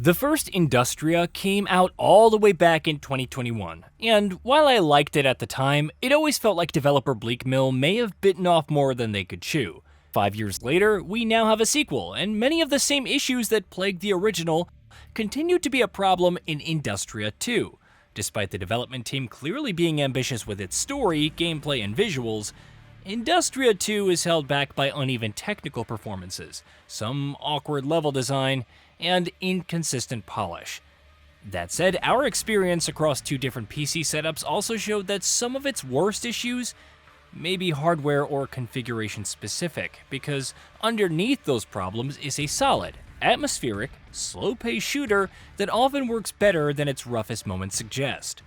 The first Industria came out all the way back in 2021, and while I liked it at the time, it always felt like developer Bleakmill may have bitten off more than they could chew. 5 years later, we now have a sequel, and many of the same issues that plagued the original continue to be a problem in Industria 2. Despite the development team clearly being ambitious with its story, gameplay, and visuals, Industria 2 is held back by uneven technical performances, some awkward level design, and inconsistent polish. That said, our experience across two different PC setups also showed that some of its worst issues may be hardware or configuration specific, because underneath those problems is a solid, atmospheric, slow-paced shooter that often works better than its roughest moments suggest.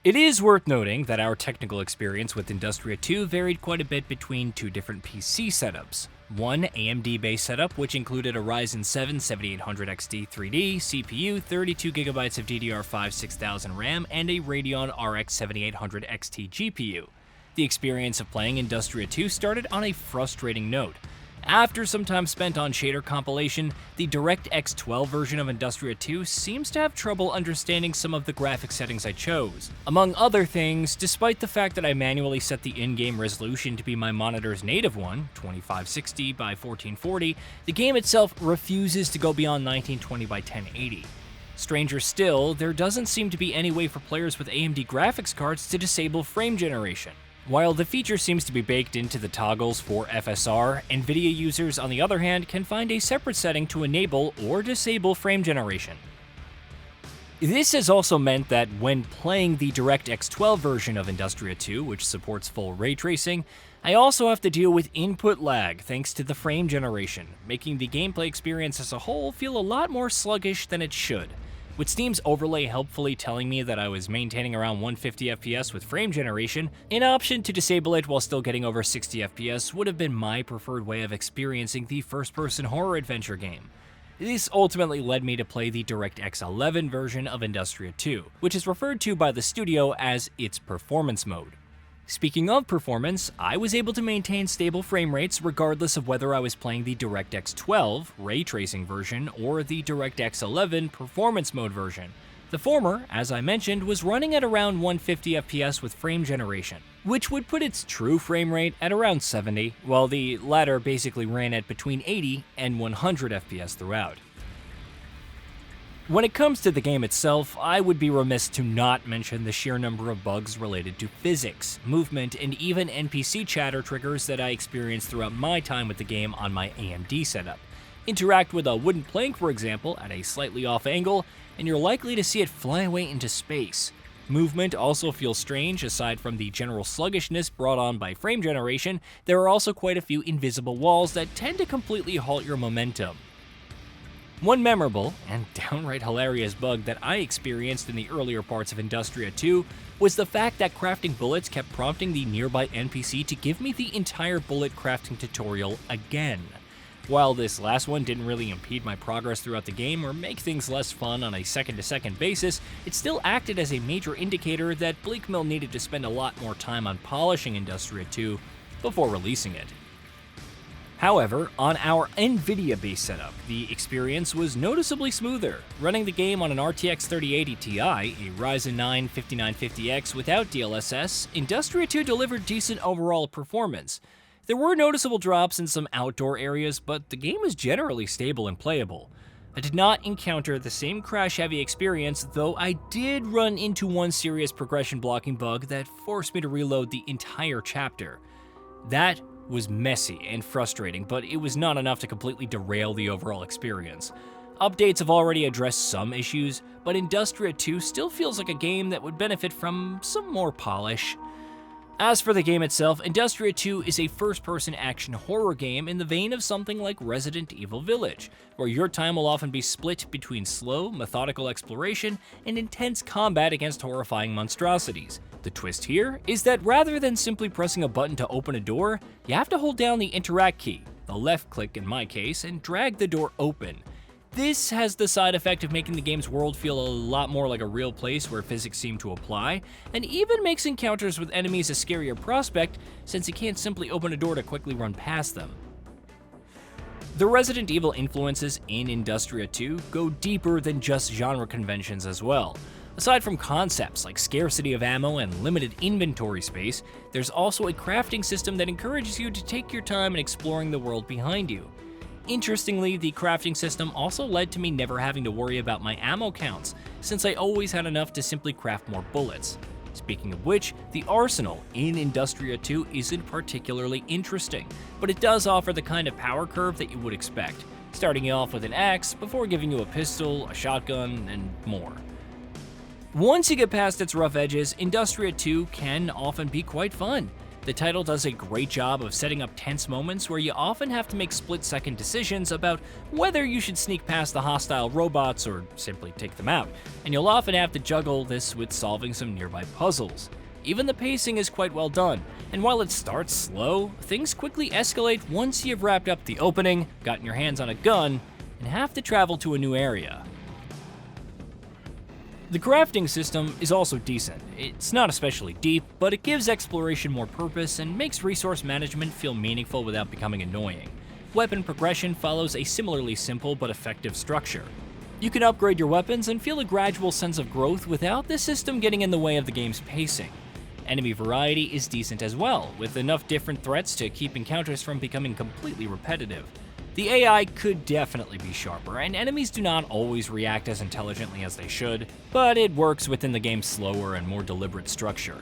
It is worth noting that our technical experience with Industria 2 varied quite a bit between two different PC setups. One AMD-based setup, which included a Ryzen 7 7800 XT 3D CPU, 32GB of DDR5 6000 RAM, and a Radeon RX 7800 XT GPU. The experience of playing Industria 2 started on a frustrating note. After some time spent on shader compilation, the DirectX 12 version of Industria 2 seems to have trouble understanding some of the graphic settings I chose. Among other things, despite the fact that I manually set the in-game resolution to be my monitor's native one, 2560 by 1440, the game itself refuses to go beyond 1920 by 1080. Stranger still, there doesn't seem to be any way for players with AMD graphics cards to disable frame generation. While the feature seems to be baked into the toggles for FSR, Nvidia users, on the other hand, can find a separate setting to enable or disable frame generation. This has also meant that when playing the DirectX 12 version of Industria 2, which supports full ray tracing, I also have to deal with input lag thanks to the frame generation, making the gameplay experience as a whole feel a lot more sluggish than it should. With Steam's overlay helpfully telling me that I was maintaining around 150 FPS with frame generation, an option to disable it while still getting over 60 FPS would have been my preferred way of experiencing the first-person horror adventure game. This ultimately led me to play the DirectX 11 version of Industria 2, which is referred to by the studio as its performance mode. Speaking of performance, I was able to maintain stable frame rates regardless of whether I was playing the DirectX 12 ray tracing version or the DirectX 11 performance mode version. The former, as I mentioned, was running at around 150 FPS with frame generation, which would put its true frame rate at around 70, while the latter basically ran at between 80 and 100 FPS throughout. When it comes to the game itself, I would be remiss to not mention the sheer number of bugs related to physics, movement, and even NPC chatter triggers that I experienced throughout my time with the game on my AMD setup. Interact with a wooden plank, for example, at a slightly off angle, and you're likely to see it fly away into space. Movement also feels strange. Aside from the general sluggishness brought on by frame generation, there are also quite a few invisible walls that tend to completely halt your momentum. One memorable and downright hilarious bug that I experienced in the earlier parts of Industria 2 was the fact that crafting bullets kept prompting the nearby NPC to give me the entire bullet crafting tutorial again. While this last one didn't really impede my progress throughout the game or make things less fun on a second-to-second basis, it still acted as a major indicator that Bleakmill needed to spend a lot more time on polishing Industria 2 before releasing it. However, on our Nvidia-based setup, the experience was noticeably smoother. Running the game on an RTX 3080 Ti, a Ryzen 9 5950X without DLSS, Industria 2 delivered decent overall performance. There were noticeable drops in some outdoor areas, but the game was generally stable and playable. I did not encounter the same crash-heavy experience, though I did run into one serious progression blocking bug that forced me to reload the entire chapter. That was messy and frustrating, but it was not enough to completely derail the overall experience. Updates have already addressed some issues, but Industria 2 still feels like a game that would benefit from some more polish. As for the game itself, Industria 2 is a first-person action horror game in the vein of something like Resident Evil Village, where your time will often be split between slow, methodical exploration and intense combat against horrifying monstrosities. The twist here is that rather than simply pressing a button to open a door, you have to hold down the interact key, the left click in my case, and drag the door open. This has the side effect of making the game's world feel a lot more like a real place where physics seem to apply, and even makes encounters with enemies a scarier prospect since you can't simply open a door to quickly run past them. The Resident Evil influences in Industria 2 go deeper than just genre conventions as well. Aside from concepts like scarcity of ammo and limited inventory space, there's also a crafting system that encourages you to take your time in exploring the world behind you. Interestingly, the crafting system also led to me never having to worry about my ammo counts, since I always had enough to simply craft more bullets. Speaking of which, the arsenal in Industria 2 isn't particularly interesting, but it does offer the kind of power curve that you would expect, starting you off with an axe before giving you a pistol, a shotgun, and more. Once you get past its rough edges, Industria 2 can often be quite fun. The title does a great job of setting up tense moments where you often have to make split-second decisions about whether you should sneak past the hostile robots or simply take them out, and you'll often have to juggle this with solving some nearby puzzles. Even the pacing is quite well done, and while it starts slow, things quickly escalate once you've wrapped up the opening, gotten your hands on a gun, and have to travel to a new area. The crafting system is also decent. It's not especially deep, but it gives exploration more purpose and makes resource management feel meaningful without becoming annoying. Weapon progression follows a similarly simple but effective structure. You can upgrade your weapons and feel a gradual sense of growth without the system getting in the way of the game's pacing. Enemy variety is decent as well, with enough different threats to keep encounters from becoming completely repetitive. The AI could definitely be sharper, and enemies do not always react as intelligently as they should, but it works within the game's slower and more deliberate structure.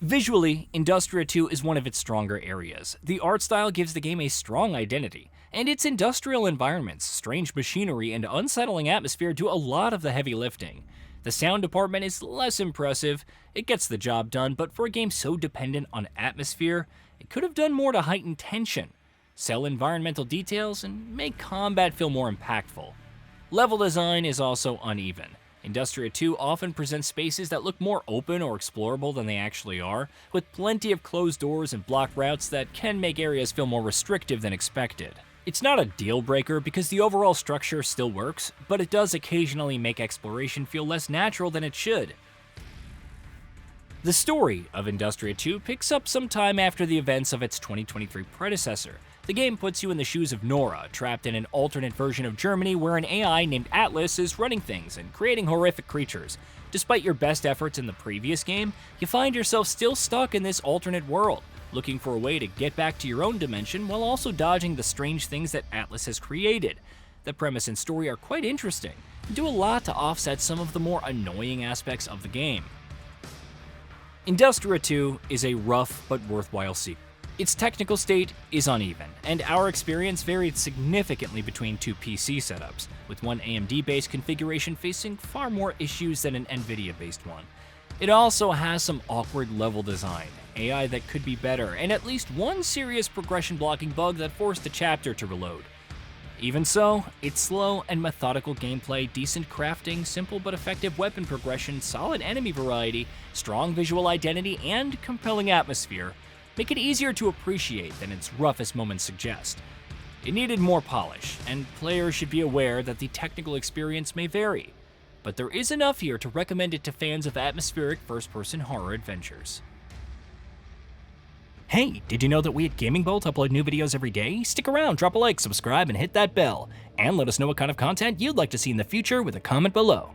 Visually, Industria 2 is one of its stronger areas. The art style gives the game a strong identity, and its industrial environments, strange machinery, and unsettling atmosphere do a lot of the heavy lifting. The sound department is less impressive, it gets the job done, but for a game so dependent on atmosphere, it could have done more to heighten tension, sell environmental details, and make combat feel more impactful. Level design is also uneven. Industria 2 often presents spaces that look more open or explorable than they actually are, with plenty of closed doors and blocked routes that can make areas feel more restrictive than expected. It's not a deal breaker because the overall structure still works, but it does occasionally make exploration feel less natural than it should. The story of Industria 2 picks up some time after the events of its 2023 predecessor. The game puts you in the shoes of Nora, trapped in an alternate version of Germany where an AI named Atlas is running things and creating horrific creatures. Despite your best efforts in the previous game, you find yourself still stuck in this alternate world, looking for a way to get back to your own dimension while also dodging the strange things that Atlas has created. The premise and story are quite interesting, and do a lot to offset some of the more annoying aspects of the game. Industria 2 is a rough but worthwhile sequel. Its technical state is uneven, and our experience varied significantly between two PC setups, with one AMD-based configuration facing far more issues than an Nvidia-based one. It also has some awkward level design, AI that could be better, and at least one serious progression blocking bug that forced the chapter to reload. Even so, its slow and methodical gameplay, decent crafting, simple but effective weapon progression, solid enemy variety, strong visual identity, and compelling atmosphere make it easier to appreciate than its roughest moments suggest. It needed more polish, and players should be aware that the technical experience may vary, but there is enough here to recommend it to fans of atmospheric first-person horror adventures. Hey, did you know that we at GamingBolt upload new videos every day? Stick around, drop a like, subscribe, and hit that bell, and let us know what kind of content you'd like to see in the future with a comment below.